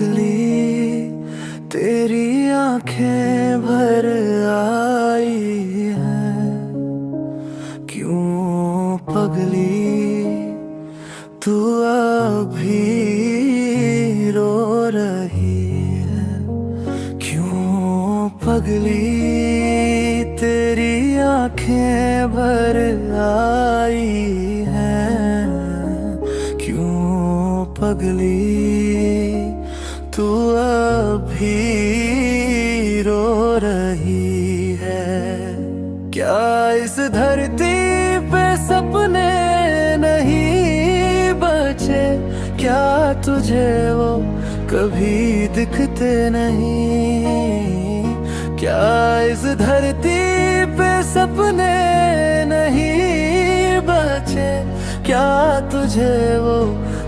पगली तेरी आंखें भर आई हैं, क्यों पगली तू अभी रो रही है, क्यों पगली तेरी आंखें भर आई हैं, क्यों पगली तू अभी रो रही है। क्या इस धरती पे सपने नहीं बचे, क्या तुझे वो कभी दिखते नहीं, क्या इस धरती पे सपने नहीं बचे, क्या तुझे वो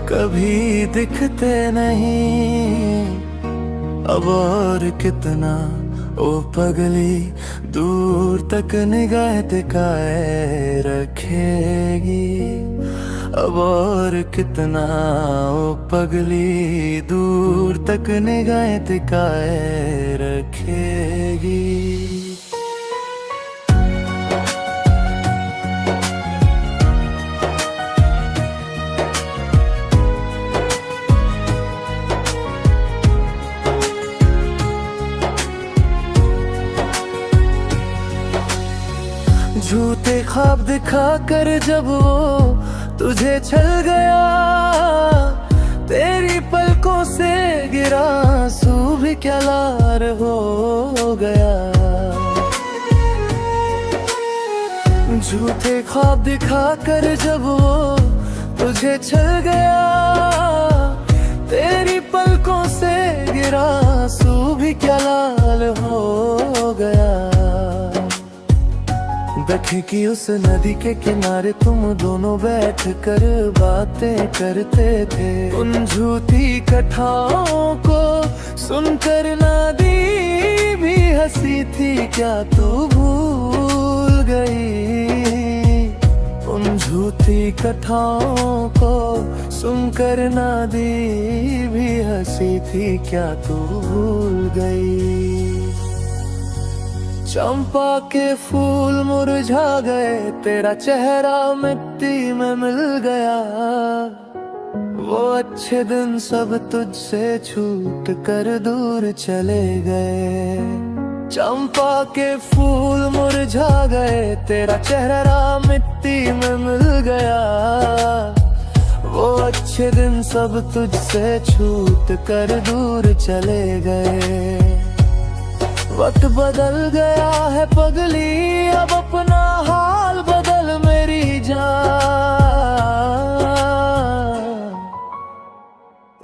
कभी दिखते नहीं। अब और कितना ओ पगली दूर तक निगाह टिकाए रखेगी, अब और कितना ओ पगली दूर तक निगाह टिकाए रखेगी। झूठे ख्वाब दिखा कर जब वो तुझे छल गया, तेरी पलकों से गिरा आंसू भी क्या लार हो गया। झूठे ख्वाब दिखा कर जब वो तुझे छल गया, तेरी पलकों से गिरा आंसू भी क्या लाल हो गया। बैठे की उस नदी के किनारे तुम दोनों बैठ कर बातें करते थे, उन झूठी कथाओं को सुनकर नदी भी हंसी थी, क्या तू भूल गई। उन झूठी कथाओं को सुनकर नदी भी हंसी थी, क्या तू भूल गई। चंपा के फूल मुरझा गए, तेरा चेहरा मिट्टी में मिल गया, वो अच्छे दिन सब तुझसे छूट कर दूर चले गए। चंपा के फूल मुरझा गए, तेरा चेहरा मिट्टी में मिल गया, वो अच्छे दिन सब तुझसे छूट कर दूर चले गए। वक्त बदल गया है पगली, अब अपना हाल बदल मेरी जान।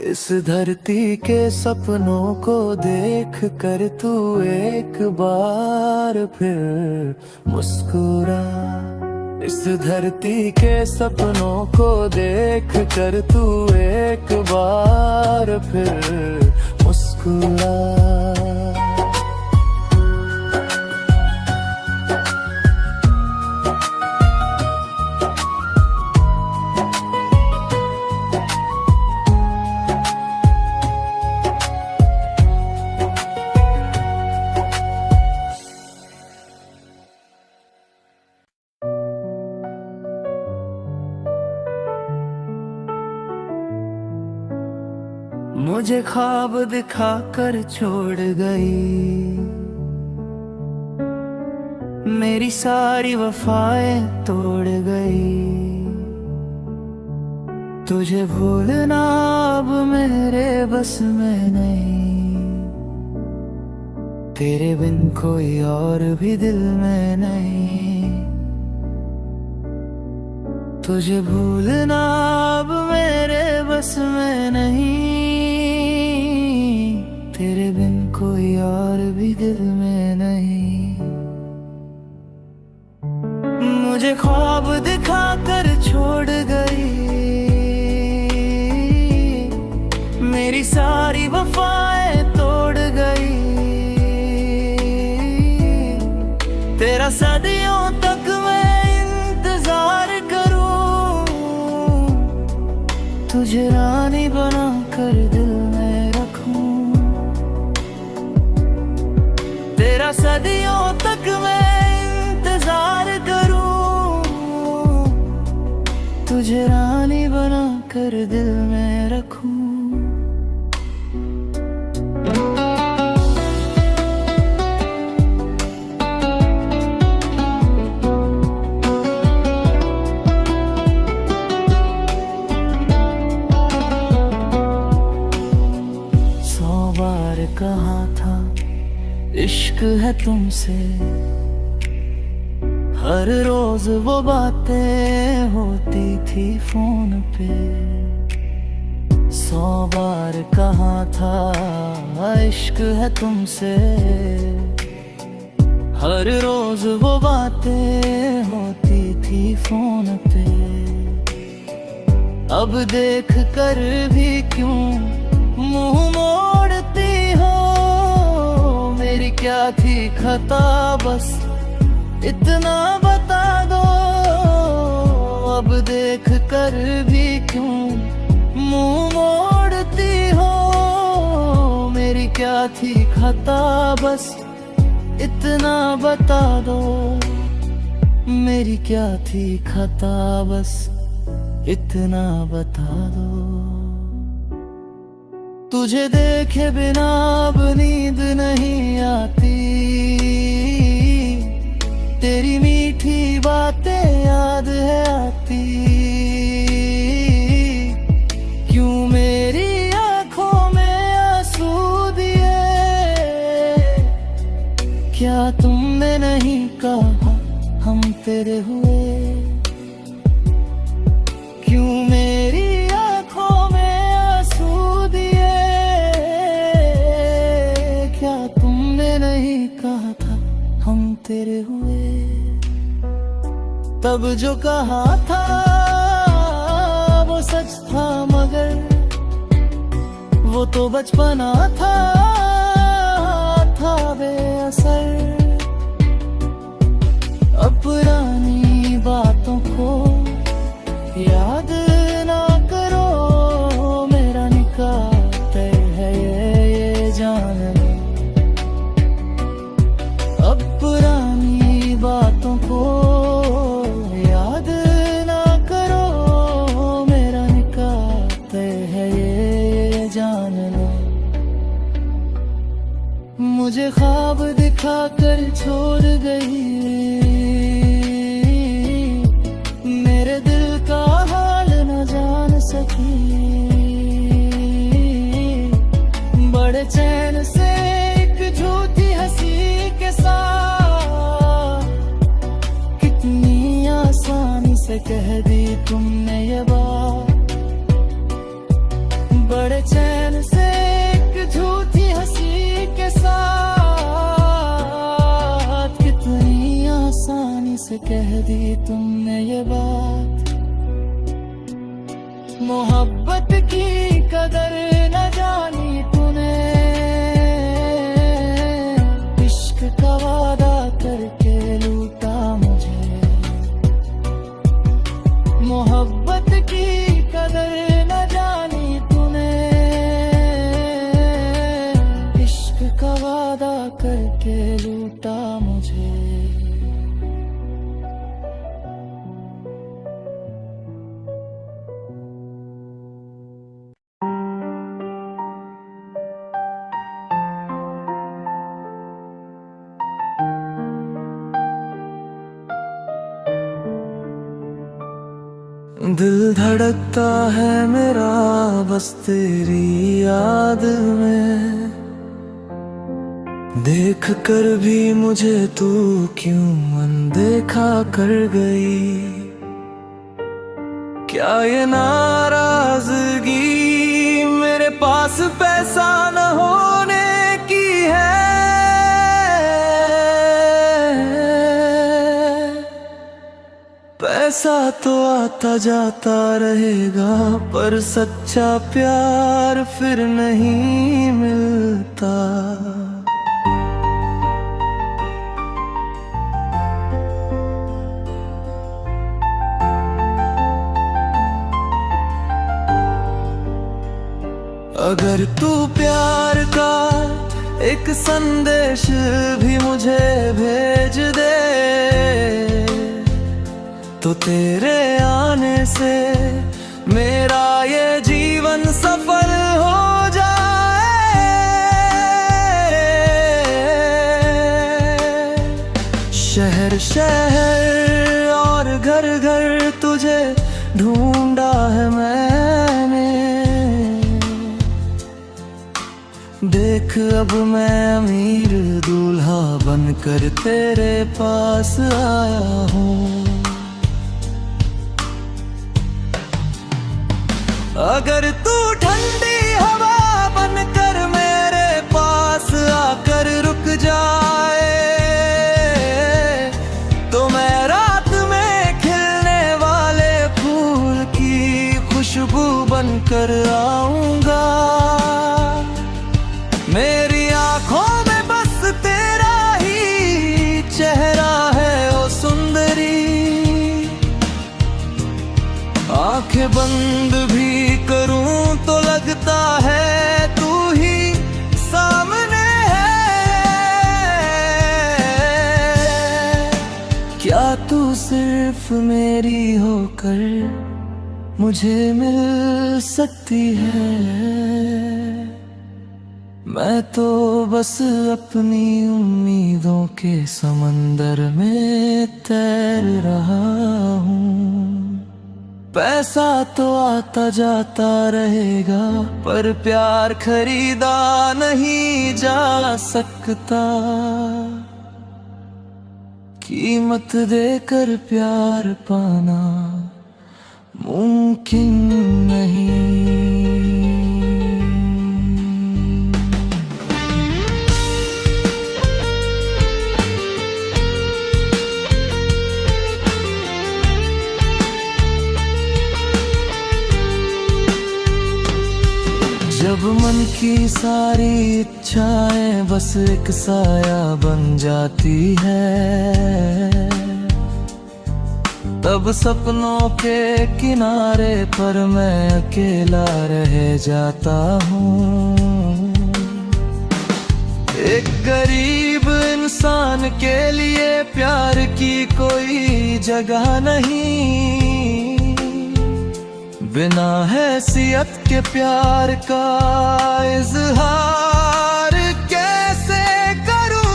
इस धरती के सपनों को देख कर तू एक बार फिर मुस्कुरा। इस धरती के सपनों को देख कर तू एक बार फिर मुस्कुरा। मुझे ख्वाब दिखा कर छोड़ गई, मेरी सारी वफाएं तोड़ गई। तुझे भूलना अब मेरे बस में नहीं, तेरे बिन कोई और भी दिल में नहीं। तुझे भूलना अब मेरे बस में नहीं, तेरे बिन कोई और भी दिल में नहीं। मुझे ख्वाब दिखा कर छोड़ गई, मेरी सारी वफाएं तोड़ गई। तेरा सदियों तक मैं इंतजार करूं, तुझे रानी बना कर दिल में रखूं। सदियों तक मैं इंतजार करूं, तुझे रानी बना कर दिल में रखूं। कहा था इश्क है तुमसे, हर रोज वो बातें होती थी फोन पे। 100 बार कहा था इश्क है तुमसे, हर रोज वो बातें होती थी फोन पे। अब देख कर भी क्यों मुंह मोड़ती हो, मेरी क्या थी खता बस इतना बता दो। अब देख कर भी क्यों मुंह मोड़ती हो, मेरी क्या थी खता बस इतना बता दो। मेरी क्या थी खता बस इतना बता दो। तुझे देखे बिना अब नींद नहीं आती, तेरी मीठी बातें याद है आती। क्यों मेरी आंखों में आंसू दिए, क्या तुमने नहीं कहा हम तेरे हुए। क्यों मेरी आंखों में आंसू दिए, क्या तुमने नहीं कहा था हम तेरे हुए। तब जो कहा था वो सच था, मगर वो तो बचपना था बेअसर। अब पुरानी बातों को याद ना करो, मेरा निकाह तय है ये जान लो। अब पुरानी बातों को याद ना करो, मेरा निकाह तय है ये जान लो। मुझे ख्वाब दिखा कर छोड़ गई, मेरे दिल का हाल न जान सकी। बड़े चैन से एक झूठी हंसी के साथ, कितनी आसानी से कह दी तुमने ये बात। बड़े चैन से एक झूठी हंसी के साथ, कितनी आसानी से कह दी तुमने ये बात। मोहब्बत की कदर न जानी तूने, इश्क का वादा करके लूटा मुझे। मोहब्बत की कदर न जानी तूने, इश्क का वादा करके लूटा मुझे। दिल धड़कता है मेरा बस तेरी याद में, देख कर भी मुझे तू क्यों अनदेखा कर गई। क्या ये नाराजगी मेरे पास पैसा न होने की है। पैसा तो आता जाता रहेगा, पर सच्चा प्यार फिर नहीं मिलता। अगर तू प्यार का एक संदेश भी मुझे भेज दे, तो तेरे आने से मेरा ये जीवन सफल हो जाए। शहर शहर और घर घर तुझे ढूंढा है मैंने, देख अब मैं अमीर दूल्हा बनकर तेरे पास आया हूँ। अगर तू ठंडी हवा बनकर मेरे पास आकर रुक जाए, तो मैं रात में खिलने वाले फूल की खुशबू बनकर आऊंगा। मेरी आंखों में बस तेरा ही चेहरा है ओ सुंदरी, आंखें बंद भी करूं तो लगता है तू ही सामने है। क्या तू सिर्फ मेरी होकर मुझे मिल सकती है? मैं तो बस अपनी उम्मीदों के समंदर में तैर रहा हूँ। पैसा तो आता जाता रहेगा, पर प्यार खरीदा नहीं जा सकता। कीमत देकर प्यार पाना मुमकिन नहीं। जब मन की सारी इच्छाएं बस एक साया बन जाती है, तब सपनों के किनारे पर मैं अकेला रह जाता हूँ। एक गरीब इंसान के लिए प्यार की कोई जगह नहीं, बिना हैसियत के प्यार का इजहार कैसे करूं?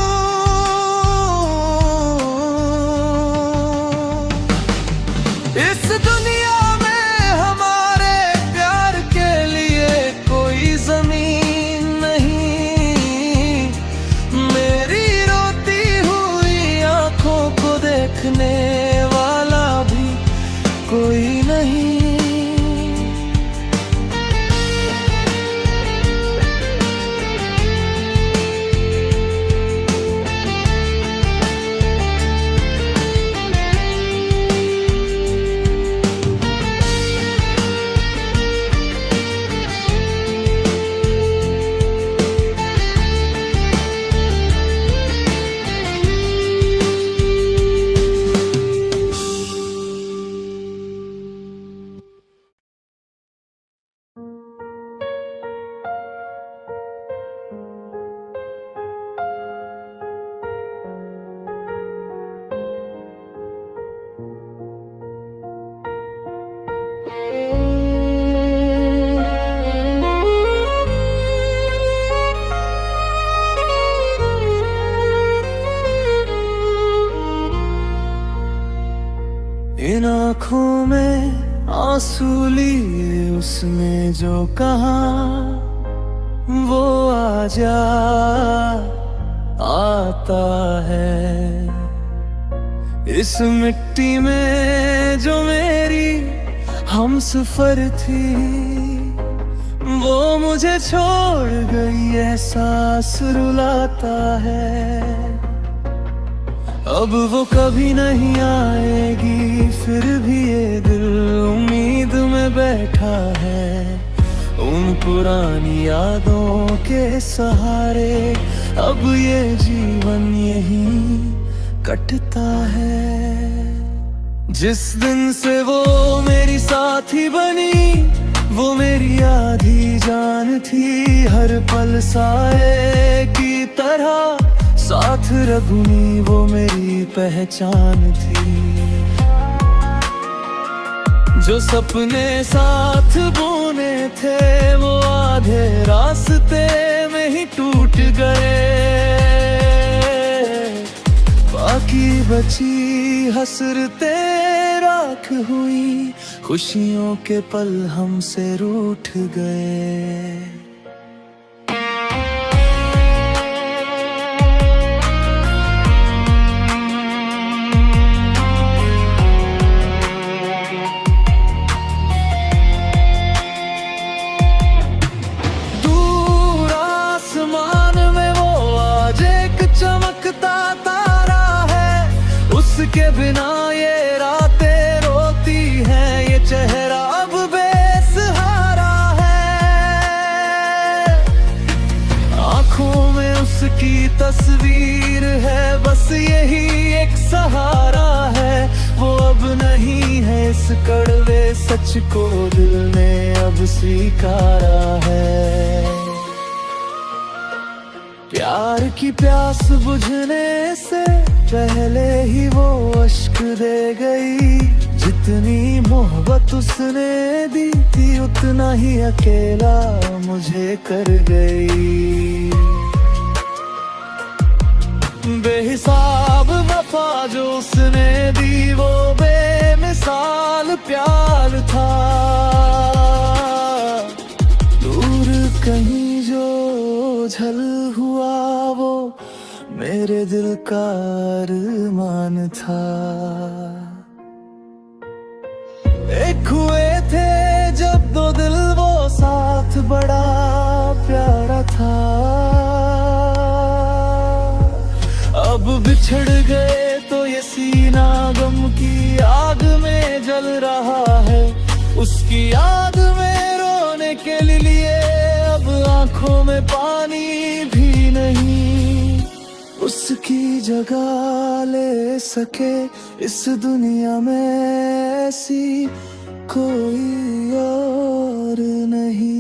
इस दुनिया में हमारे प्यार के लिए कोई जमीन नहीं, मेरी रोती हुई आंखों को देखने वाला भी कोई नहीं। इन आँखों में आंसू लिए उसने जो कहा, वो आजा आता है। इस मिट्टी में जो मेरी हमसफर थी, वो मुझे छोड़ गई, एहसास रुलाता है। अब वो कभी नहीं आएगी, फिर भी ये दिल उम्मीद में बैठा है। उन पुरानी यादों के सहारे अब ये जीवन यहीं कटता है। जिस दिन से वो मेरी साथी बनी, वो मेरी आधी जान थी। हर पल साए की तरह साथ रघुनी वो मेरी पहचान थी। जो सपने साथ बुने थे वो आधे रास्ते में ही टूट गए। बाकी बची हसरतें राख हुई, खुशियों के पल हमसे रूठ गए। दूर आसमान में वो आज एक चमकता तारा है, उसके बिना ये रातें रोती हैं, ये चेहरा अब बेसहारा है। आंखों में उसकी तस्वीर है, बस यही एक सहारा है। वो अब नहीं है, इस कड़वे सच को दिल ने अब स्वीकारा है। प्यार की प्यास बुझने से पहले ही वो अश्क दे गई। जितनी मोहब्बत उसने दी थी, उतना ही अकेला मुझे कर गई। बेहिसाब वफा जो उसने दी, वो बेमिसाल प्यार था। दूर कहीं जो झल हुआ, वो मेरे दिल का अरमान था। एक हुए थे जब दो दिल, वो साथ बड़ा प्यारा था। अब बिछड़ गए तो ये सीना गम की आग में जल रहा है। उसकी याद में रोने के लिए अब आंखों में पानी भी नहीं। उसकी जगह ले सके इस दुनिया में ऐसी कोई और नहीं।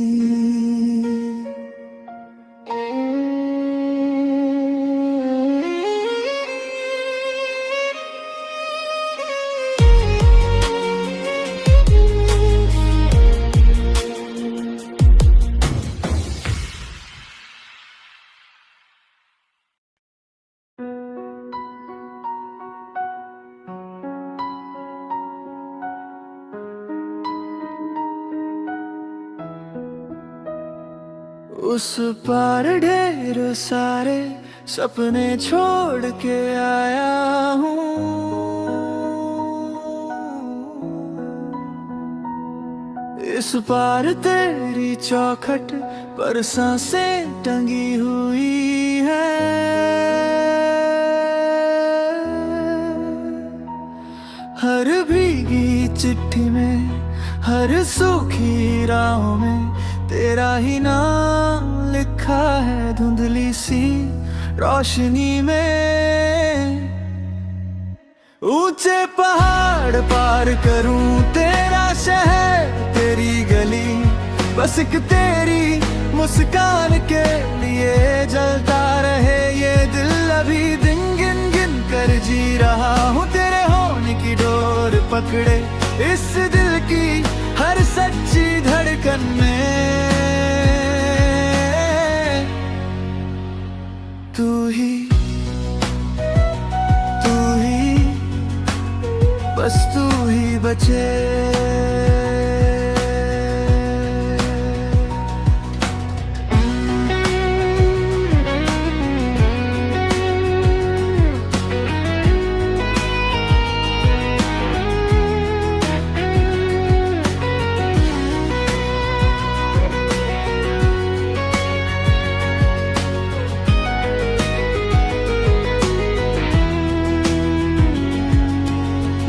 उस पार ढेर सारे सपने छोड़ के आया हूँ। इस पार तेरी चौखट पर सांसें टंगी हुई है। हर भीगी चिट्ठी में, हर सूखी राहों में तेरा ही नाम लिखा है। धुंधली सी रोशनी में ऊंचे पहाड़ पार करूं तेरा शहर, तेरी गली, बस एक तेरी मुस्कान के लिए जलता रहे ये दिल। अभी दिन गिन गिन कर जी रहा हूँ, तेरे होने की डोर पकड़े इस दिल की हर सच्ची धड़कन में। तू ही बस तू ही बचे।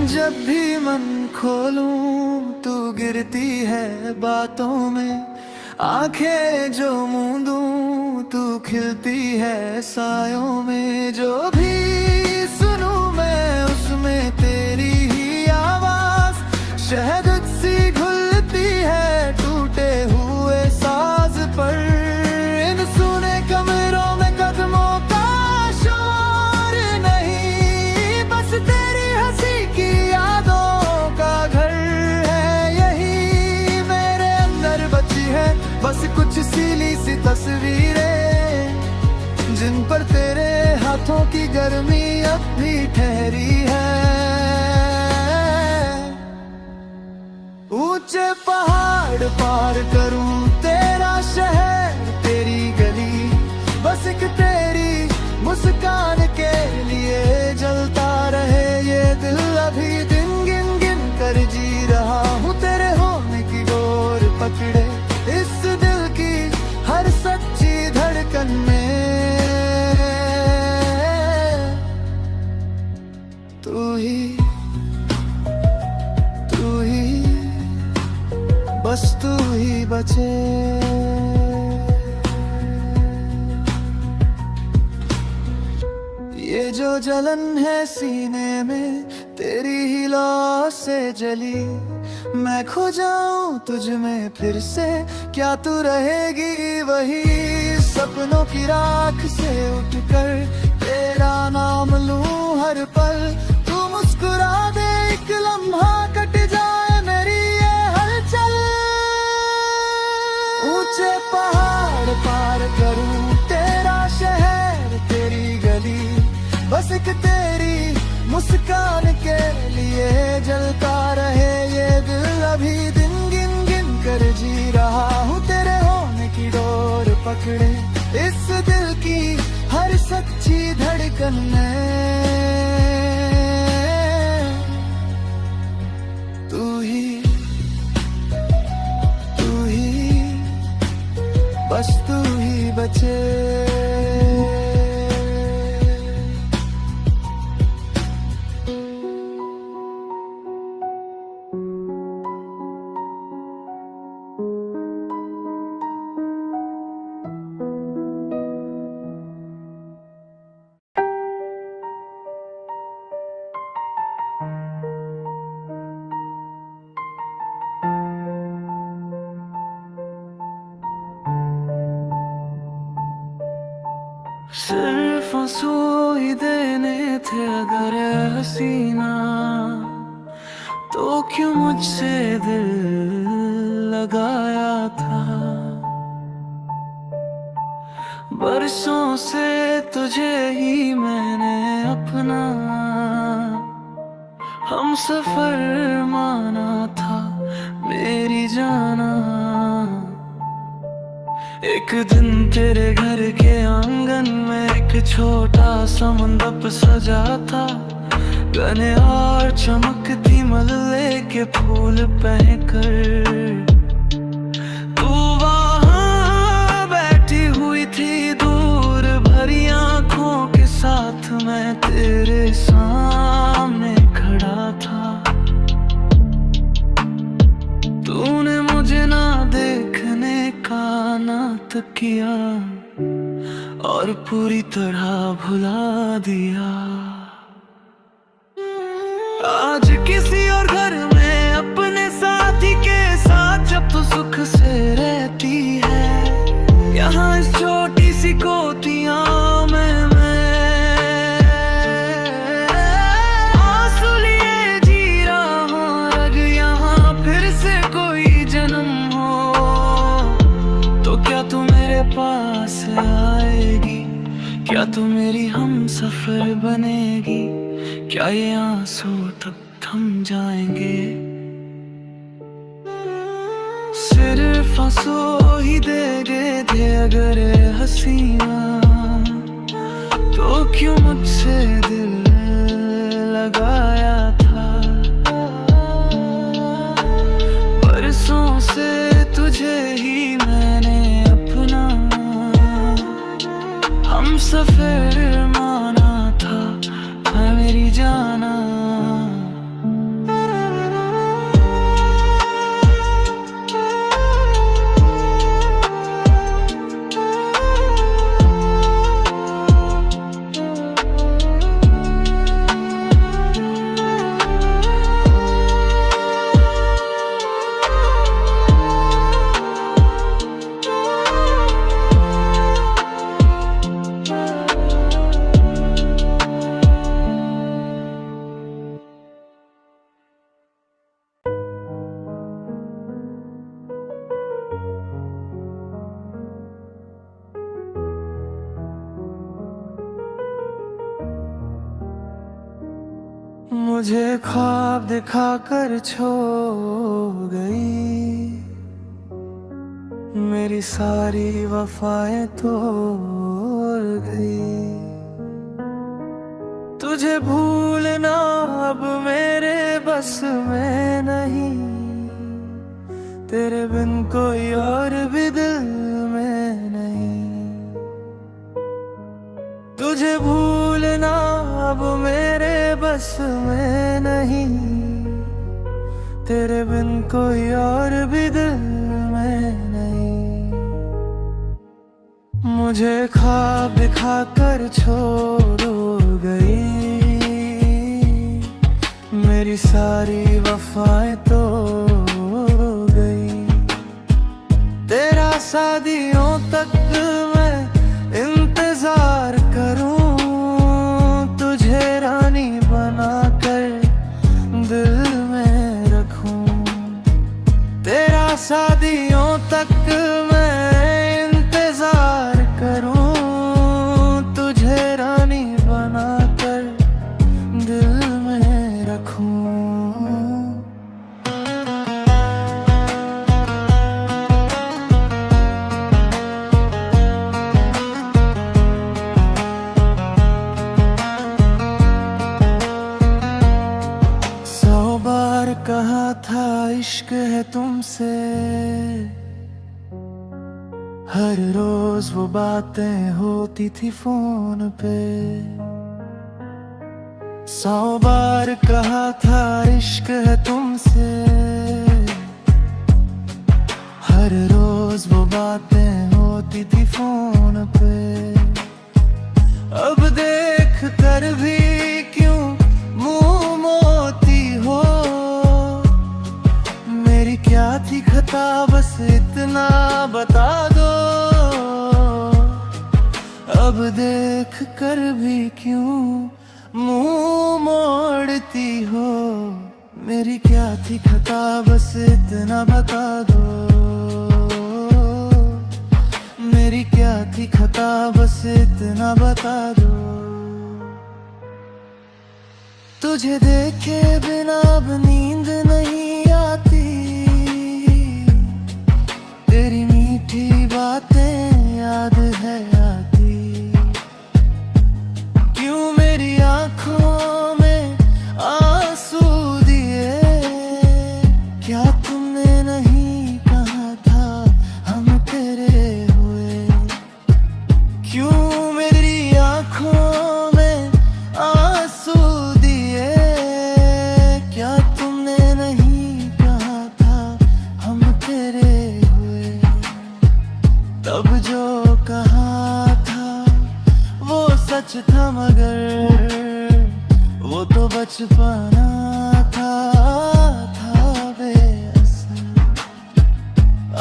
जब भी मन खोलूं तू गिरती है बातों में, आंखें जो मूंदूं तू खिलती है सायों में। जो भी सुनूं मैं उसमें तेरी ही आवाज, शहद सी घुलती है टूटे हुए साज पर। इन सुने कमरों में कदमों हाथों की गर्मी अब भी ठहरी है। ऊंचे पहाड़ पार करूं तेरा शहर तेरी गली, बस एक तेरी मुस्कान के लिए जलता रहे ये दिल। अभी दिन गिन गिन कर जी रहा हूँ तेरे होने की डोर पकड़े, इस दिल की हर सच्ची धड़कन में तू ही बस तू ही बचे। ये जो जलन है सीने में तेरी ही लौ से जली, मैं खो जाऊं तुझ में फिर से क्या तू रहेगी वही। सपनों की राख से उठकर तेरा नाम लूं हर पल, तू मुस्कुरा दे एक लम्हा कट जाए मेरी ये हलचल। ऊंचे पहाड़ पार करूं तेरा शहर तेरी गली, बस एक तेरी मुस्कान के लिए जलता रहे ये दिल। अभी दिन गिन गिन कर जी रहा हूँ तेरे होने की डोर पकड़े, इस दिल की हर सच्ची धड़कन में तू ही बस तू ही बचे। सिर्फ आंसू ही देने थे अगर हसीना, तो क्यों मुझसे दिल लगाया था। बरसों से तुझे ही मैंने अपना हम सफर माना था मेरी जाना। एक दिन तेरे घर के आंगन में एक छोटा सा मंडप सजा था, गने और चमकती मल्ले के फूल पहनकर तू वहाँ बैठी हुई थी दूर भरी आंखों के साथ, मैं तेरे सामने खड़ा था। तूने मुझे ना देखने का नात किया और पूरी तरह भुला दिया। आज किसी और घर में अपने साथी के साथ जब तू सुख से रहती है, यहाँ इस छोटी सी कोठरियाँ में मैं आंसू लिए जी रहा हूँ। अगर यहाँ फिर से कोई जन्म हो तो क्या तू मेरे पास आएगी, क्या तू मेरी हम सफर बनेगी, क्या ये आंसू तब थम जाएंगे। सिर्फ आंसू ही देगे थे अगर हसीना, तो क्यों मुझसे दिल लगाया था। बरसों से तुझे ही मैंने अपना हम सफर माना था मेरी जाना। मुझे ख्वाब दिखाकर छोड़ गई, मेरी सारी वफाएं तोड़ गई। तुझे भूलना अब मेरे बस में नहीं, तेरे बिन कोई और भी दिल में नहीं। तुझे भूलना अब मेरे बस में नहीं, तेरे बिन कोई और भी दिल में नहीं। मुझे ख्वाब दिखाकर छोड़ गई, मेरी सारी वफाएं तोड़ गई। तेरा शादियों तक मैं इंतजार करूं, तुझे रानी बनाकर दिल में रखूं। तेरा शादियों तक मैं इंतजार करूं, तुझे रानी बनाकर दिल में रखूं। कहा था इश्क है तुमसे, हर रोज वो बातें होती थी फोन पे। 100 बार कहा था इश्क है तुमसे, हर रोज वो बातें होती थी फोन पे। अब देख कर भी क्यों मुंह मोती हो, मेरी क्या थी खता बस इतना बता दो। अब देख कर भी क्यों मुंह मोड़ती हो, मेरी क्या थी खता बस इतना बता दो। मेरी क्या थी खता बस इतना बता दो। तुझे देखे बिना अब नींद नहीं आती, तेरी मीठी बातें याद है आती। क्यों मेरी आंखों में आंसू दिए, क्या तुमने नहीं कहा था हम तेरे हुए। क्यों मेरी आंखों में आंसू दिए, क्या तुमने नहीं कहा था हम तेरे हुए। तब जो कहा था वो सच था, मगर वो तो बचपना था बेअसर।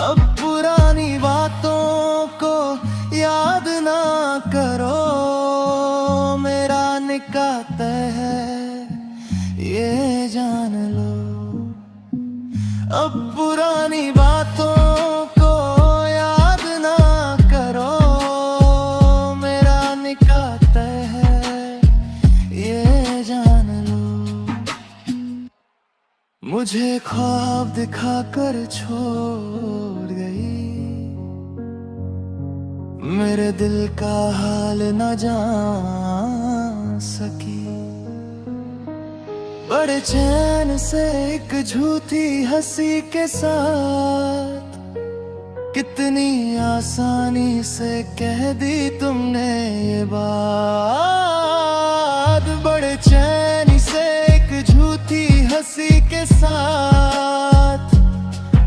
अब पुरानी बातों को याद ना करो, मेरा निकाह तय है ये जान लो। अब पुरानी बातों को याद ना करो, मेरा निकाह तय है ये जान लो। मुझे ख्वाब दिखाकर छोड़ गई, मेरे दिल का हाल न जान सकी। बड़े चैन से एक झूठी हंसी के साथ, कितनी आसानी से कह दी तुमने ये बात। बड़े चैन से एक झूठी हंसी के साथ,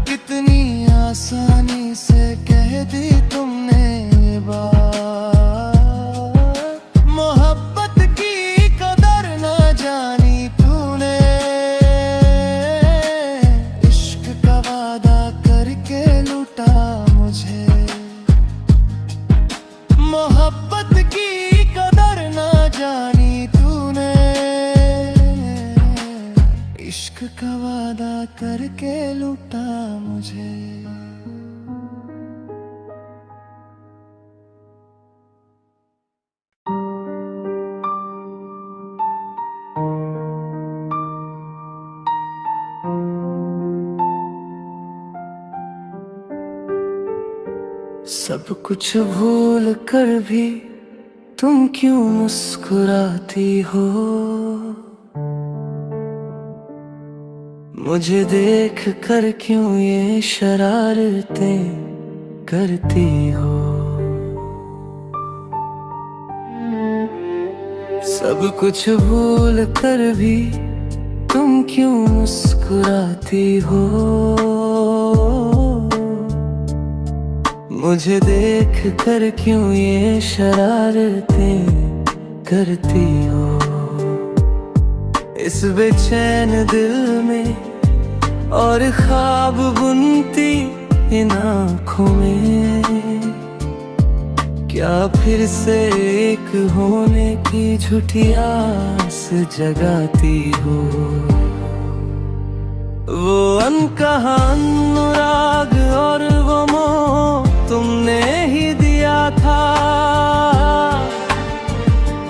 कितनी आसानी से कह दी तुमने ये बात। मोहब्बत की कदर न जानी तूने, इश्क का वादा करके लूटा मुझे। मोहब्बत की कदर न जानी तूने, इश्क का वादा करके लूटा मुझे। सब कुछ भूल कर भी तुम क्यों मुस्कुराती हो? मुझे देख कर क्यों ये शरारतें करती हो? सब कुछ भूल कर भी तुम क्यों मुस्कुराती हो? मुझे देख कर क्यों ये शरारतें करती हो? इस बेचैन दिल में और ख्वाब बुनती इन आँखों में क्या फिर से एक होने की झूठी आस जगाती हो? वो अनकहा अनुराग और वो मोह तुमने ही दिया था,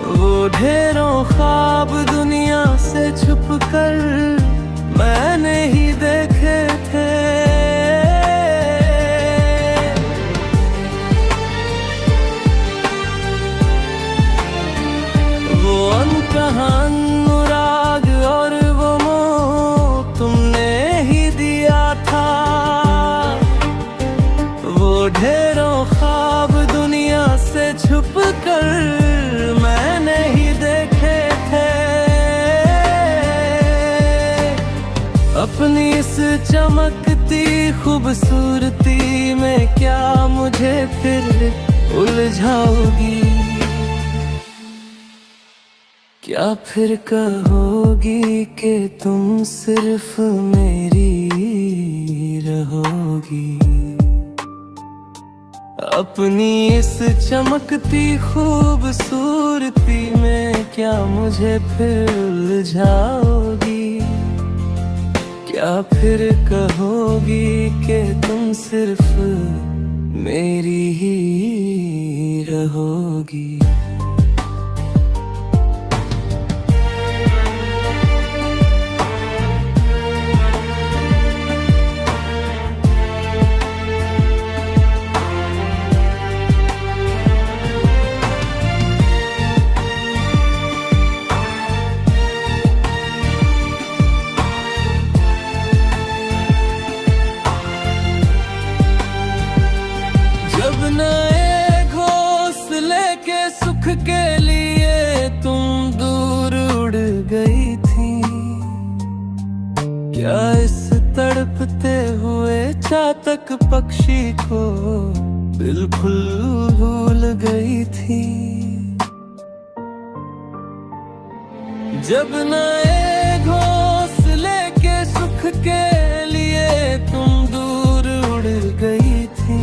वो ढेरों ख्वाब दुनिया से छुप कर मैंने ही देखे थे। वो अनकहा अनुराग और वो मोह तुमने ही दिया था, वो ढेरों ख्वाब दुनिया से छुप कर मैंने ही देखे थे। अपनी इस चमकती खूबसूरती में क्या मुझे फिर उलझाओगी? क्या फिर कहोगी कि तुम सिर्फ मेरी रहोगी? अपनी इस चमकती खूबसूरती में क्या मुझे फिर उलझाओगी? क्या फिर कहोगी कि तुम सिर्फ मेरी ही रहोगी? जब नए घोंसले के सुख के लिए तुम दूर उड़ गई थी, क्या इस तड़पते हुए चातक पक्षी को बिल्कुल भूल गई थी? जब नए घोंसले के सुख के लिए तुम दूर उड़ गई थी,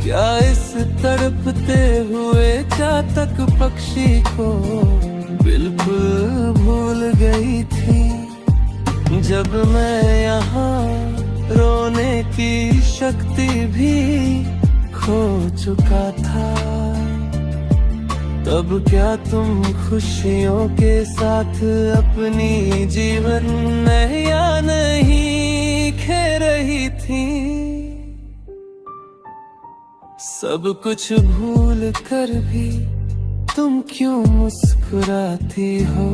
क्या इस तड़पते हुए चातक पक्षी को बिल्कुल भूल गई थी? जब मैं यहाँ रोने की शक्ति भी खो चुका था, तब क्या तुम खुशियों के साथ अपनी जीवन नैया नहीं खे रही थी? सब कुछ भूल कर भी तुम क्यों मुस्कुराती हो?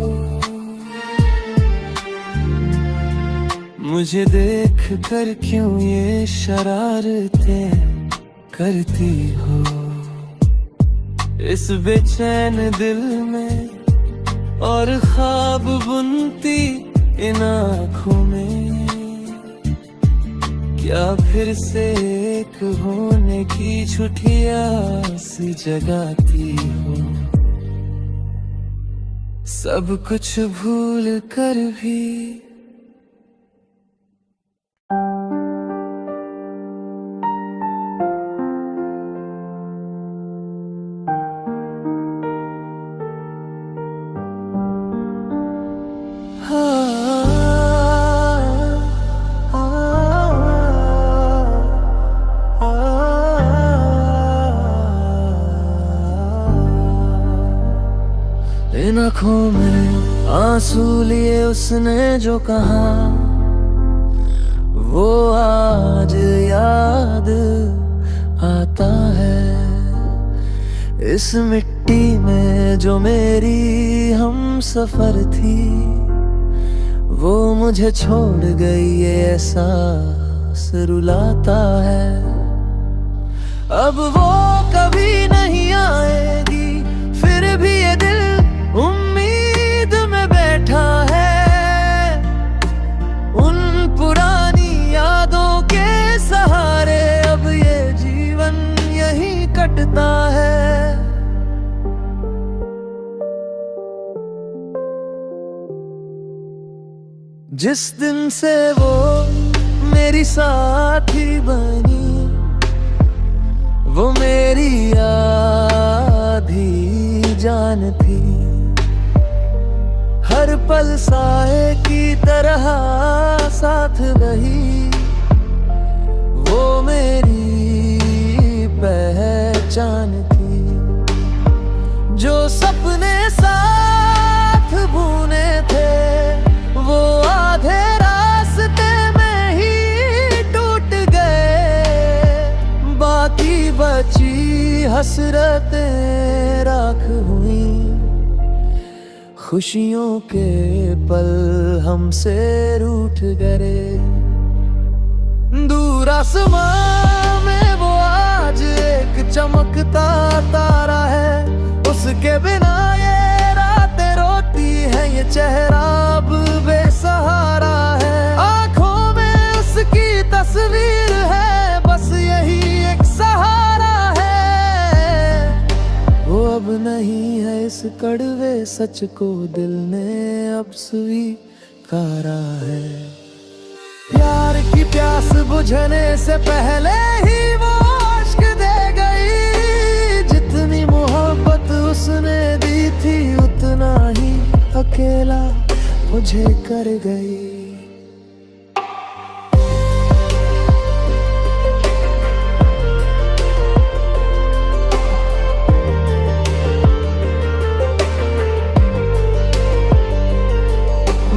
मुझे देख कर क्यों ये शरारतें करती हो? इस बेचैन दिल में और ख्वाब बुनती इन आँखों में क्या फिर से एक होने की झूठी आस जगाती हो? सब कुछ भूल कर भी इन आँखों में आंसू लिए उसने जो कहा, वो आज याद आता है। इस मिट्टी में जो मेरी हम सफर थी, वो मुझे छोड़ गई, ये एहसास रुलाता है। अब वो कभी नहीं आएगी, फिर भी ये दिल उम्मीद में बैठा है। उन पुरानी यादों के सहारे अब ये जीवन यही कटता है। जिस दिन से वो मेरी साथी बनी, वो मेरी आधी जान थी। हर पल साए की तरह साथ रही, वो मेरी पहचान थी। जो सपने साथ बुने थे, वो आधे रास्ते में ही टूट गए। बाकी बची हसरतें राख हुई, खुशियों के पल हमसे रूठ गए। दूर आसमां में वो आज एक चमकता तारा है। उसके बिना ये रातें रोती है, ये चेहरा अब बेसहारा है। आंखों में उसकी तस्वीर है, बस यही एक सहारा है। वो अब नहीं है, इस कड़वे सच को दिल ने अब स्वीकारा है। प्यार की प्यास बुझने से पहले ही वो अश्क दे गई। जितनी मोहब्बत उसने दी थी, उतना ही अकेला मुझे कर गई।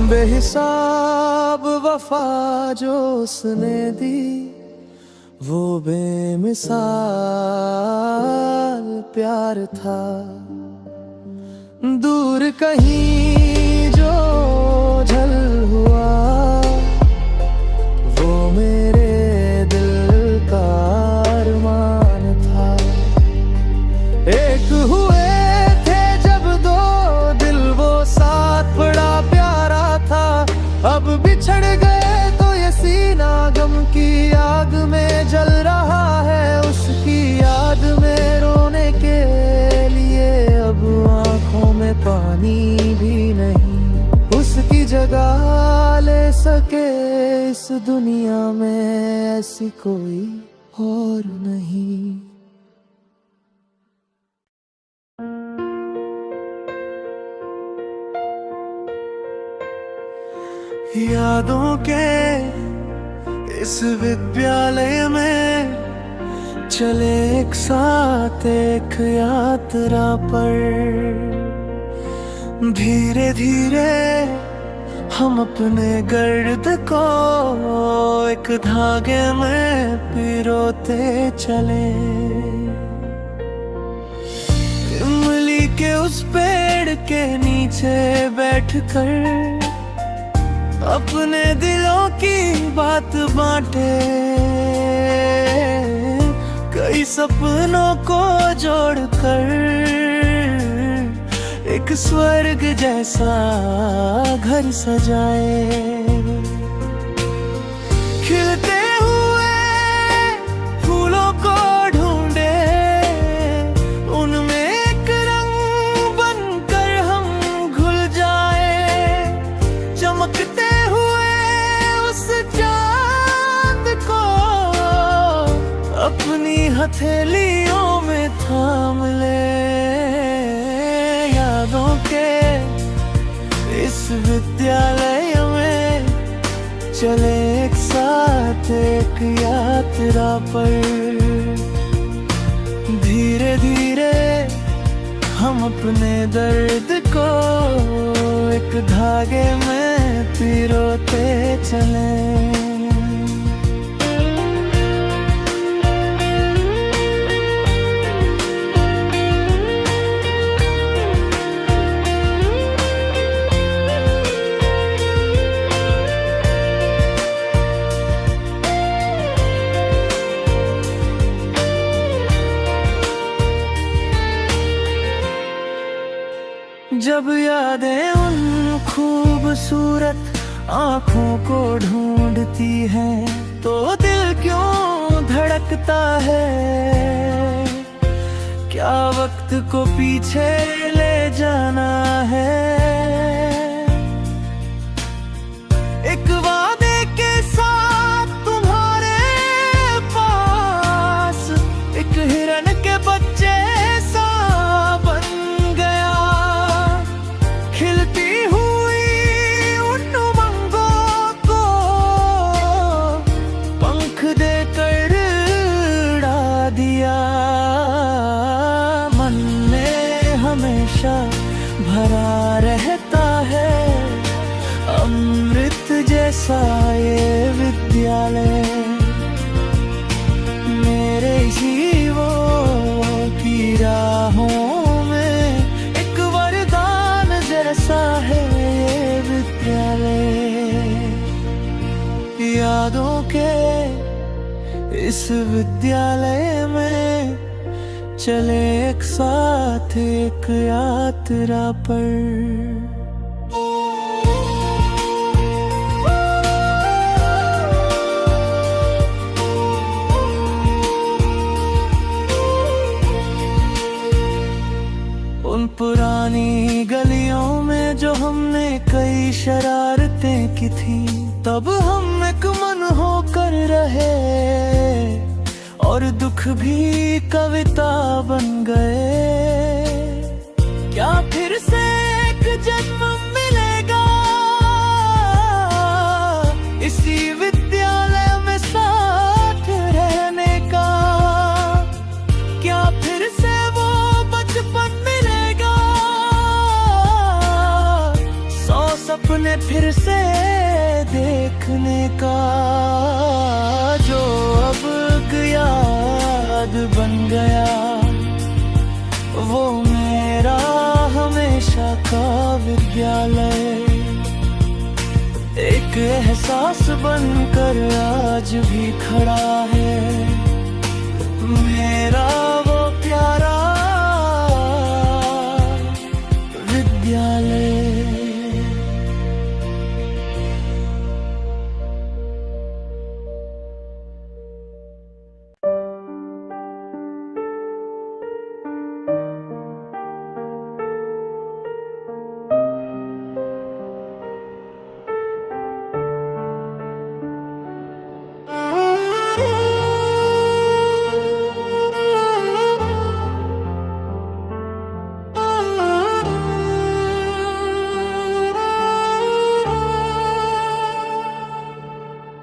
बेहिसाब वफा जो उसने दी, वो बेमिसाल प्यार था। दूर कहीं जो झल हुआ, वो मेरे दिल का अरमान था। एक हुए थे जब दो दिल, वो साथ बड़ा प्यारा था। अब बिछड़ गए तो ये सीना गम की आग में जल रहा है। उसकी याद में रोने के लिए अब आंखों में पानी भी नहीं। उसकी जगह ले सके इस दुनिया में ऐसी कोई और नहीं। यादों के इस विद्यालय में चले एक साथ एक यात्रा पर। धीरे धीरे हम अपने गर्द को एक धागे में पिरोते चले। इमली के उस पेड़ के नीचे बैठकर अपने दिलों की बात बांटे। कई सपनों को जोड़कर एक स्वर्ग जैसा घर सजाए। खिलते हुए फूलों को ढूंढे, उनमें एक रंग बनकर हम घुल जाए। चमकते अपनी हथेलियों में थाम ले। यादों के इस विद्यालय में चले एक साथ एक यात्रा पर। धीरे धीरे हम अपने दर्द को एक धागे में पिरोते चले। जब यादें उन खूबसूरत आँखों को ढूंढती हैं तो दिल क्यों धड़कता है। क्या वक्त को पीछे ले जाना है। एक वादे के साथ तुम्हारे पास एक हिरन के बच्चे सा बन गया। खिलती हुई उन उमंगों को पंख देकर उड़ा दिया। मन में हमेशा भरा रहता है अमृत जैसा ये विद्यालय। मेरे जीवों की राहों में एक वरदान जैसा है ये विद्यालय। यादों के इस विद्यालय में चले एक साथ एक यात्रा पर। उन पुरानी गलियों में जो हमने कई शरारतें की थी, तब हम एक मन होकर रहे और दुख भी कविता बन गए। क्या फिर से एक जन्म मिलेगा इसी विद्यालय में साथ रहने का। क्या फिर से वो बचपन मिलेगा, 100 सपने फिर से देखने का। जो अब याद बन गया वो मेरा हमेशा का विद्यालय। एक एहसास बनकर आज भी खड़ा है मेरा वो प्यारा विद्यालय।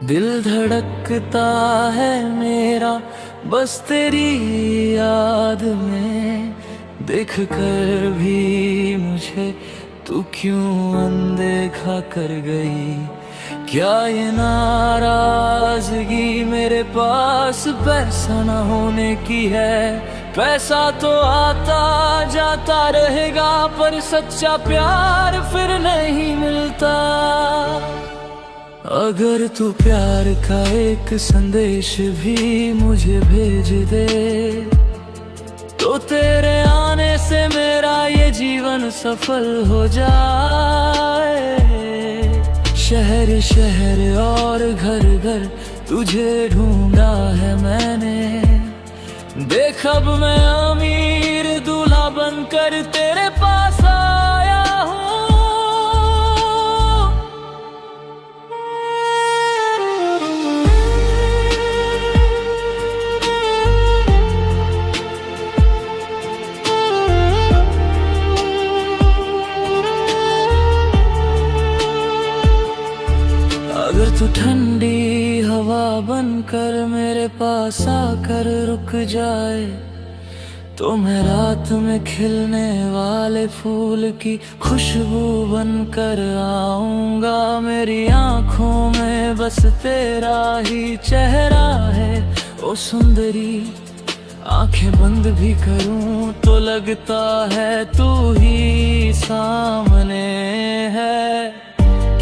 दिल धड़कता है मेरा बस तेरी याद में, देख कर भी मुझे तू क्यों अनदेखा कर गई। क्या ये नाराजगी मेरे पास पैसा न होने की है। पैसा तो आता जाता रहेगा पर सच्चा प्यार फिर नहीं मिलता। अगर तू प्यार का एक संदेश भी मुझे भेज दे तो तेरे आने से मेरा ये जीवन सफल हो जाए। शहर शहर और घर घर तुझे ढूंढा है मैंने, देख अब मैं अमीर दूल्हा बनकर तेरे पास आया हूँ। अगर तू ठंडी हवा बनकर मेरे पास आकर रुक जाए तो मैं रात में खिलने वाले फूल की खुशबू बनकर आऊंगा। मेरी आँखों में बस तेरा ही चेहरा है ओ सुंदरी। आंखें बंद भी करूं तो लगता है तू ही सामने है।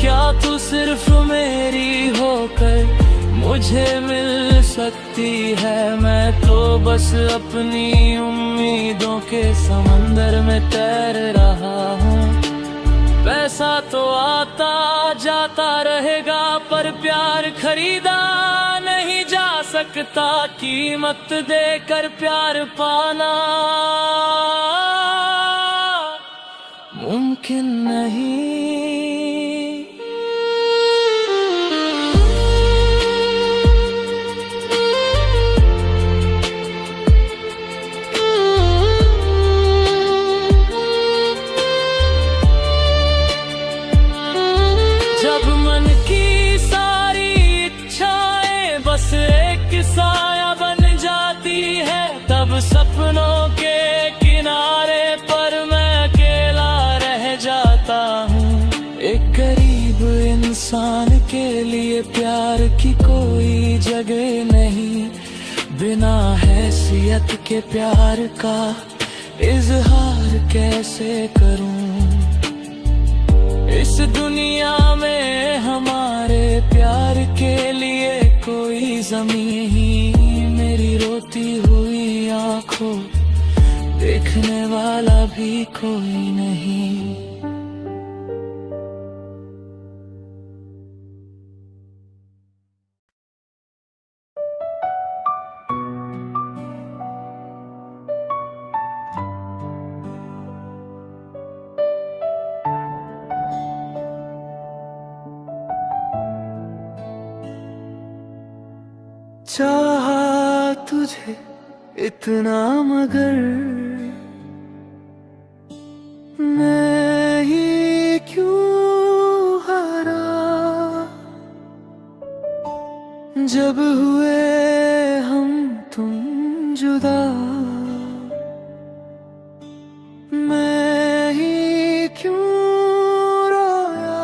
क्या तू सिर्फ मेरी होकर मुझे मिल सकती है। मैं तो बस अपनी उम्मीदों के समंदर में तैर रहा हूँ। पैसा तो आता जाता रहेगा, पर प्यार खरीदा नहीं जा सकता। कीमत देकर प्यार पाना मुमकिन नहीं। जब मन की सारी इच्छाएं बस एक साया बन जाती है, तब सपनों के किनारे पर मैं अकेला रह जाता हूँ। एक गरीब इंसान के लिए प्यार की कोई जगह नहीं, बिना हैसियत के प्यार का इजहार कैसे करूँ। इस दुनिया में हमारे प्यार के लिए कोई ज़मीं ही मेरी रोती हुई आंखों देखने वाला भी कोई नहीं। चाहा तुझे इतना मगर मैं ही क्यों हारा, जब हुए हम तुम जुदा मैं ही क्यों रोया।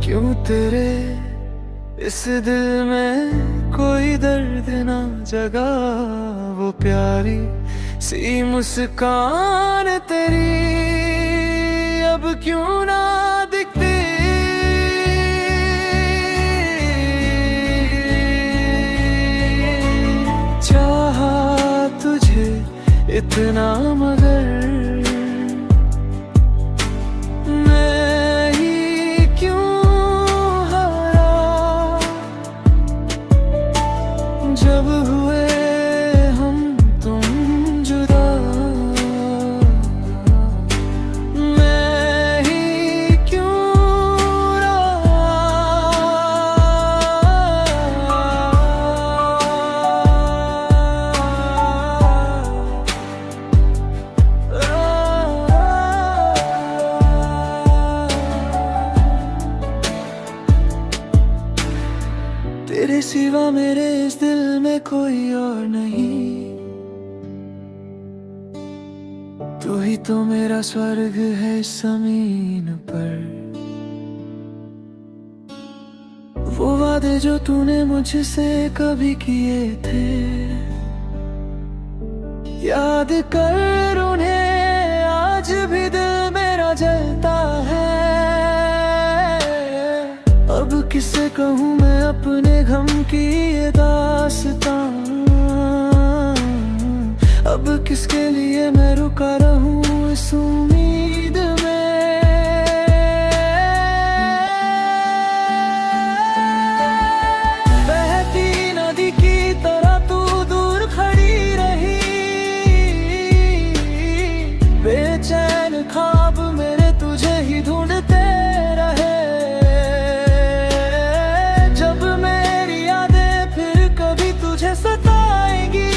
क्यों तेरे इस दिल में कोई दर्द ना जगा, वो प्यारी सी मुस्कान तेरी अब क्यों ना दिखती। चाहा तुझे इतना मगर जब हुए हम तुम जुदा मैं ही क्यों तेरे सिवा मेरे इस दिल में कोई और नहीं। तू ही तो मेरा स्वर्ग है जमीन पर। वो वादे जो तूने मुझसे कभी किए थे याद कर उन्हें, आज भी दिल मेरा जलता है। अब किसे कहूँ मैं अपने गम की ये दास्तां, अब किसके लिए मैं रुका रहूं इस उम्मीद में। बहती नदी की तरह तू दूर खड़ी रही, बेचैन ख्वाब मेरे तुझे ही ढूंढते रहे। सताएगी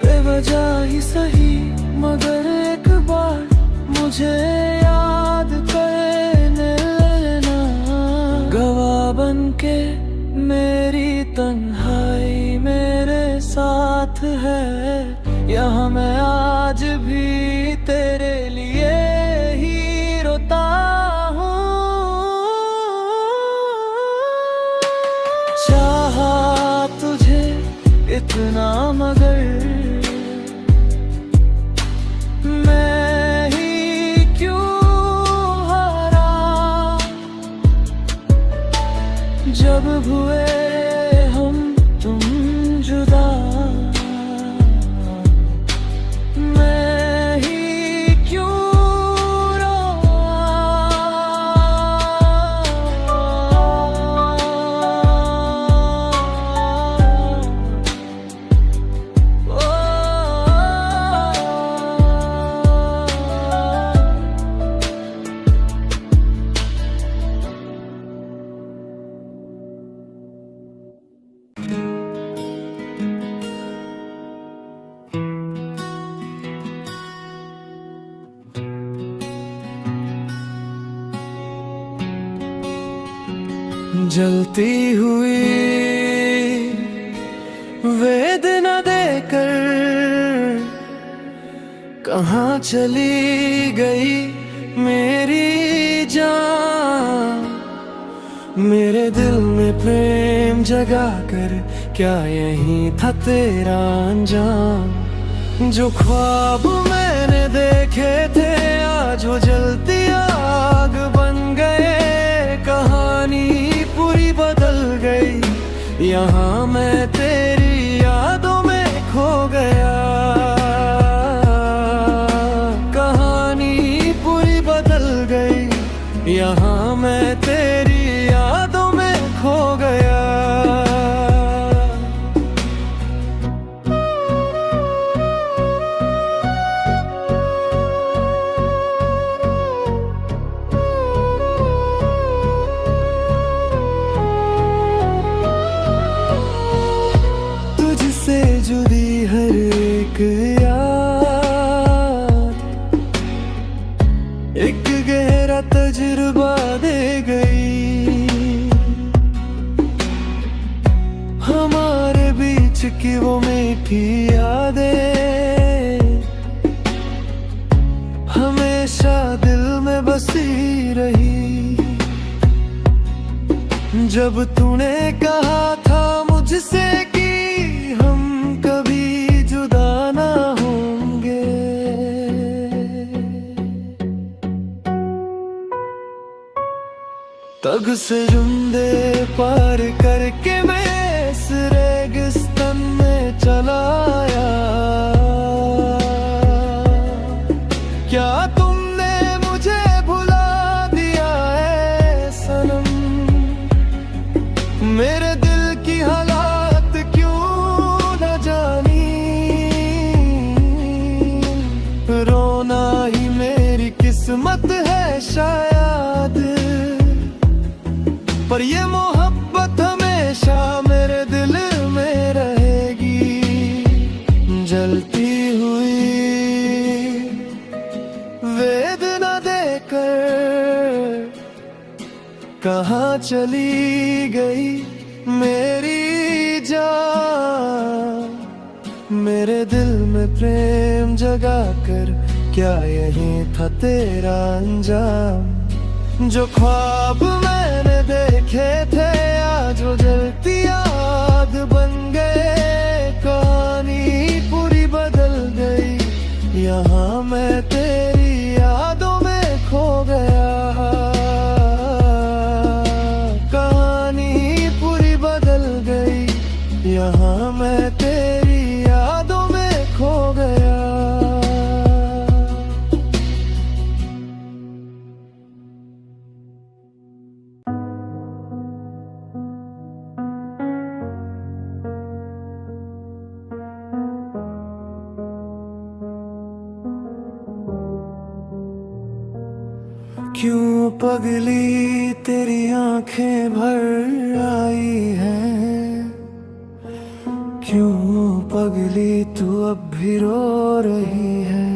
बेवजह ही सही, मगर एक बार मुझे याद करने लेना। गवाह बन के मेरी तन्हाई मेरे साथ है, यहाँ मैं आज भी तेरे लिए ही रोता हूँ। चाहा तुझे इतना मगर मैं ही क्यों हारा, जब हुए हम तुम जुदा मैं ही क्यों जलती हुई वेदना देकर कहाँ चली गई मेरी जान। मेरे दिल में प्रेम जगा कर क्या यही था तेरा अंजाम। जो ख्वाब मैंने देखे थे आज वो जलती आग बन गए। कहानी पूरी बदल गई, यहाँ मैं तेरी यादों में खो गया। कहानी पूरी बदल गई, यहाँ मैं तेरी यादों में खो गया। तुझसे जुदी हर एक याद एक गहरा तजुर्बा दे गई। हमारे बीच की वो मीठी यादें हमेशा दिल में बसी रही। जब तूने कहा था मुझसे कि हम कभी जुदा ना होंगे, तग से जुंदे पार करके मैं इस रेगिस्तान में चला आया। क्या तुमने मुझे भुला दिया है सनम? मेरे दिल की हालात क्यों न जानी? रोना ही मेरी किस्मत है शायद, पर ये मोहब्बत हमेशा मेरे दिल में रहेगी। जलती हुई वेदना देकर कहाँ चली गई मेरी जान। मेरे दिल में प्रेम जगा कर क्या यही था तेरा अंजाम। जो ख्वाब मैंने देखे थे आज वो जलती आग बन गए। कहानी पूरी बदल गई, यहाँ मैं तेरी यादों में खो गया। कहानी पूरी बदल गई, यहाँ मैं तेरी यादों में खो गया। क्यों पगली तेरी आंखें भर आई हैं? क्यों पगली तू अब भी रो रही है?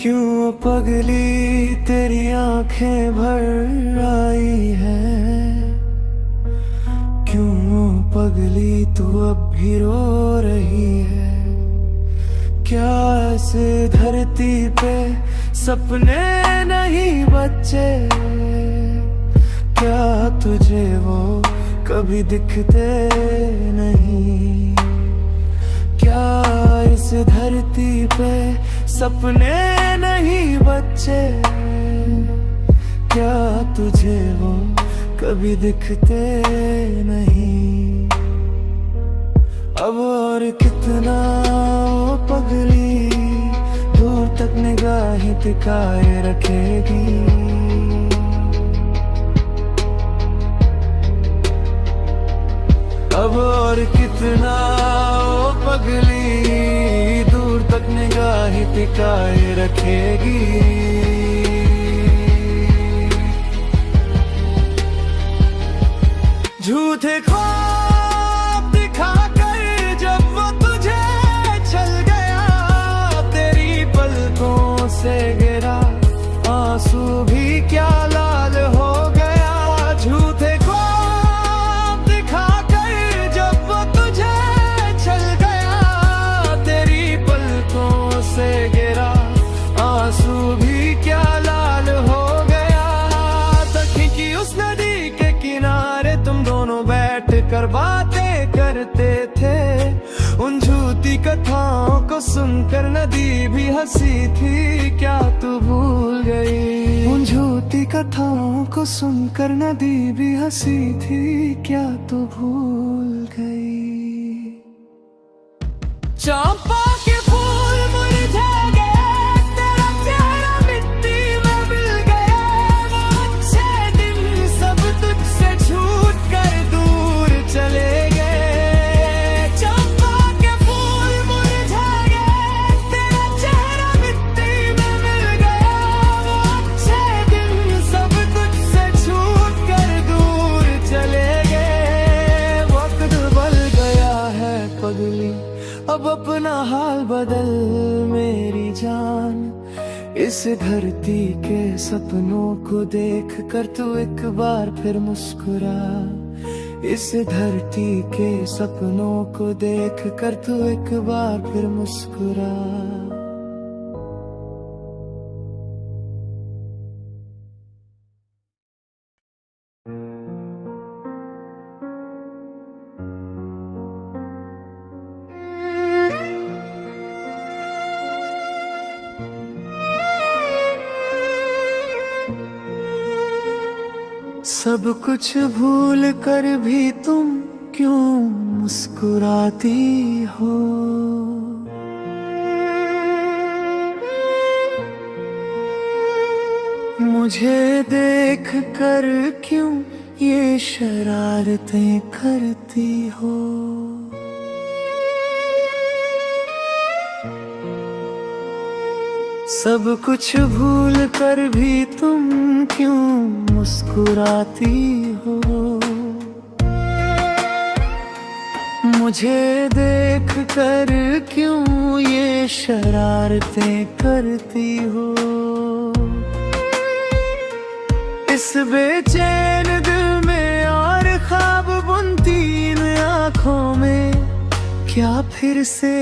क्यों पगली तेरी आंखें भर आई हैं? क्यों पगली तू अब भी रो रही है? क्या ऐसे धरती पे सपने नहीं बच्चे? क्या तुझे वो कभी दिखते नहीं? क्या इस धरती पे सपने नहीं बच्चे? क्या तुझे वो कभी दिखते नहीं? अब और कितना वो पगली दूर तक निगाहें टिकाए रखेगी। अब और कितना वो पगली दूर तक निगाहें टिकाए रखेगी। झूठे ख्वाब दिखाकर जब वो तुझे चल गया, तेरी पलकों से गिरा आंसू भी क्या लाल हो गया। झूठ कथाओं को सुनकर नदी भी हंसी थी, क्या तू भूल गई? उन झूठी कथाओं को सुनकर नदी भी हंसी थी, क्या तू भूल गई? चंपा के फूल मुरझा गए, तेरा चेहरा मिट्टी में मिल गया। वो अच्छे दिन सब तुझसे छूट कर दूर चले गए। चंपा के फूल मुरझा गए, तेरा चेहरा मिट्टी में मिल गया। वो अच्छे दिन सब तुझसे छूट कर दूर चले गए। वक्त बदल गया है पगली, अब अपना हाल बदल मेरी जान। इस धरती के सपनों को देख कर तू एक बार फिर मुस्कुरा। इस धरती के सपनों को देख कर तू एक बार फिर मुस्कुरा। सब कुछ भूल कर भी तुम क्यों मुस्कुराती हो? मुझे देख कर क्यों ये शरारतें करती हो? सब कुछ भूल कर भी तुम क्यों मुस्कुराती हो? मुझे देख कर क्यों ये शरारतें करती हो? इस बेचैन दिल में और ख्वाब बुनती इन आँखों में, क्या फिर से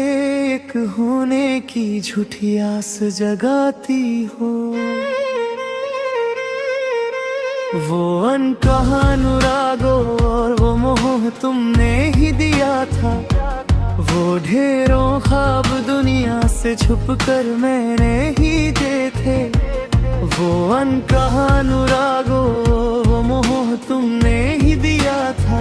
एक होने की झूठी आस जगाती हो? वो अनकहा अनुरागो और वो मोह तुमने ही दिया था। वो ढेरों ख्वाब दुनिया से छुप कर मैंने ही देखे। वो अनकहा अनुरागो वो मोह तुमने ही दिया था।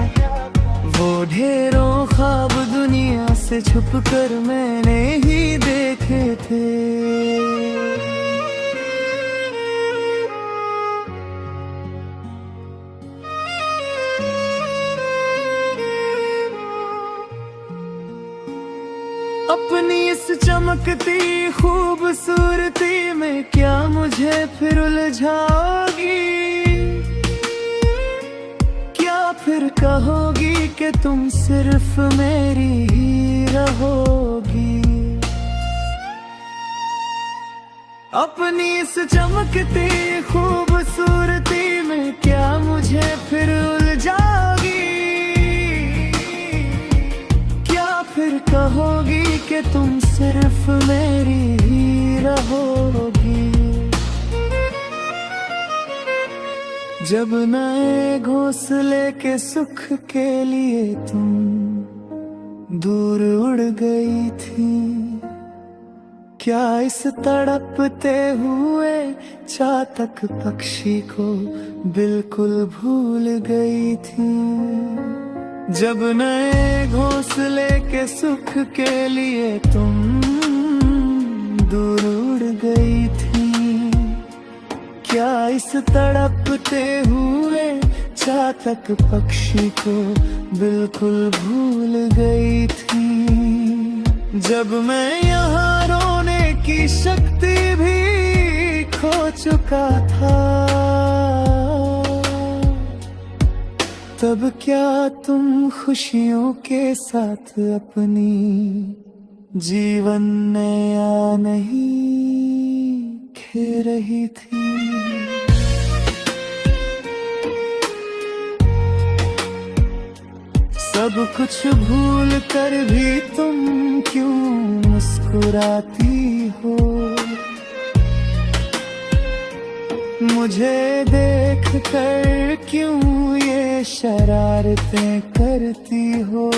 वो ढेरों ख्वाब दुनिया से छुप कर मैंने ही देखे थे। अपनी इस चमकती खूबसूरती में क्या मुझे फिर उलझाओगी? क्या फिर कहोगी कि तुम सिर्फ मेरी ही रहोगी? अपनी इस चमकती खूबसूरती में क्या मुझे फिर उलझाओगी? क्या फिर कहोगी कि तुम सिर्फ मेरी ही रहोगी? जब नए घोंसले के सुख के लिए तुम दूर उड़ गई थी, क्या इस तड़पते हुए चातक पक्षी को बिल्कुल भूल गई थी? जब नए घोंसले के सुख के लिए तुम दूर उड़ गई थी, क्या इस तड़पते हुए चातक पक्षी को बिल्कुल भूल गई थी? जब मैं यहाँ रोने की शक्ति भी खो चुका था, तब क्या तुम खुशियों के साथ अपनी जीवन नया नहीं खेल रही थी? सब कुछ भूल कर भी तुम क्यों मुस्कुराती हो? मुझे देख कर क्यों ये शरारतें करती हो?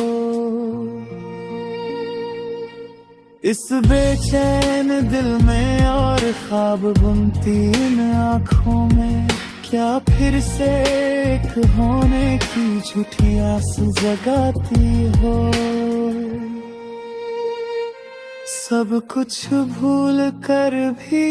इस बेचैन दिल में और ख्वाब बुनती इन आँखों में, क्या फिर से एक होने की झूठी आस जगाती हो। सब कुछ भूल कर भी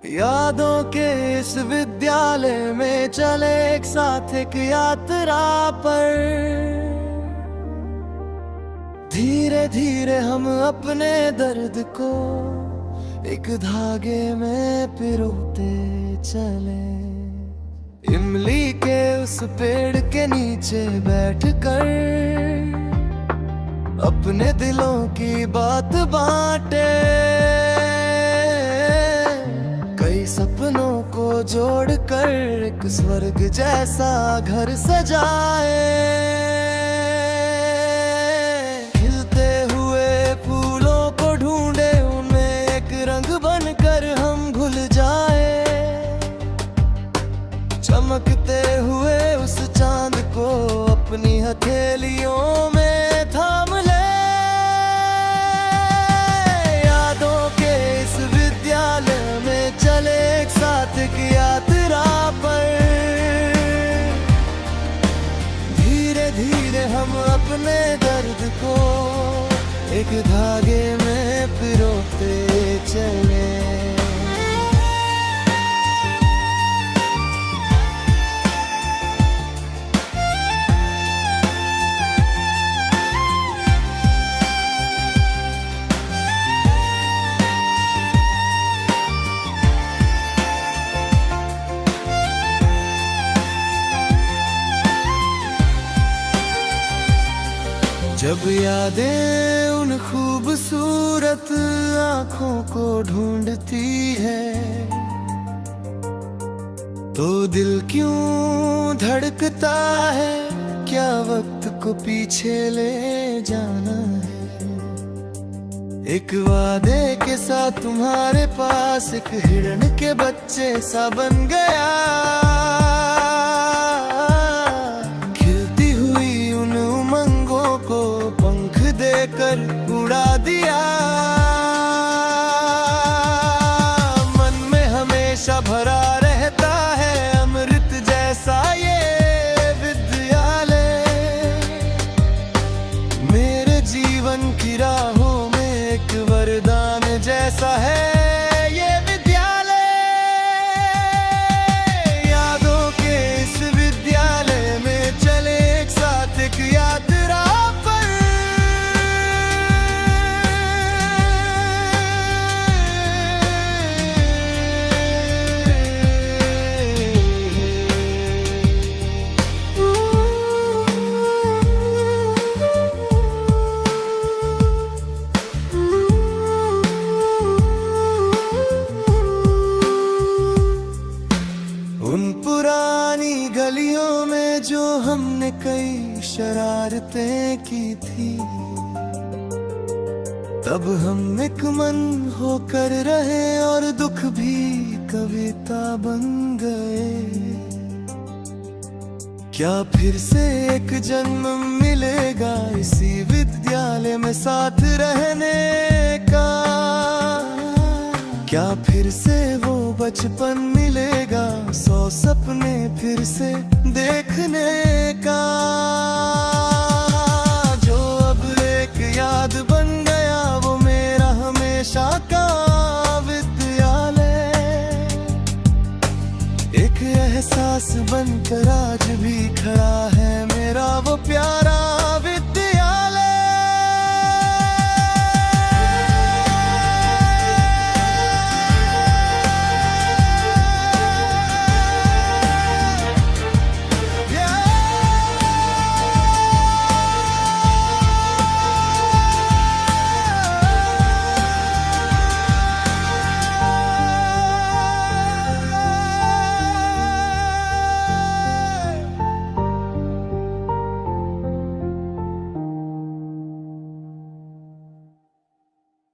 यादों के इस विद्यालय में चले एक साथ एक यात्रा पर, धीरे धीरे हम अपने दर्द को एक धागे में पिरोते चले। इमली के उस पेड़ के नीचे बैठकर अपने दिलों की बात बांटे, कई सपनों को जोड़कर एक स्वर्ग जैसा घर सजाए। खिलते हुए फूलों को ढूंढे, उनमें एक रंग बनकर हम घुल जाए। चमकते हुए उस चांद को अपनी हथेलियों में थाम ले। यादों के इस विद्यालय में चले एक साथ एक यात्रा पर, धीरे धीरे हम अपने दर्द को एक धागे में पिरोते चले। जब यादें उन खूबसूरत आँखों को ढूंढती है, तो दिल क्यों धड़कता है, क्या वक्त को पीछे ले जाना है। एक वादे के साथ तुम्हारे पास एक हिरण के बच्चे सा बन गया। कर उड़ा दिया, मन में हमेशा भरा रहता है अमृत जैसा ये विद्यालय। मेरे जीवन की राहों में एक वरदान जैसा है ये विद्यालय। यादों के इस विद्यालय में चले एक साथ एक यात्रा पर, उन पुरानी गलियों में जो हमने कई शरारतें की थी, तब हम एक मन होकर रहे और दुख भी कविता बन गए। क्या फिर से एक जन्म मिलेगा इसी विद्यालय में साथ रहने का, क्या फिर से वो बचपन मिलेगा, 100 सपने फिर से देखने का। जो अब एक याद बन गया वो मेरा हमेशा का विद्यालय, एक एहसास बनकर आज भी खड़ा है मेरा वो प्यारा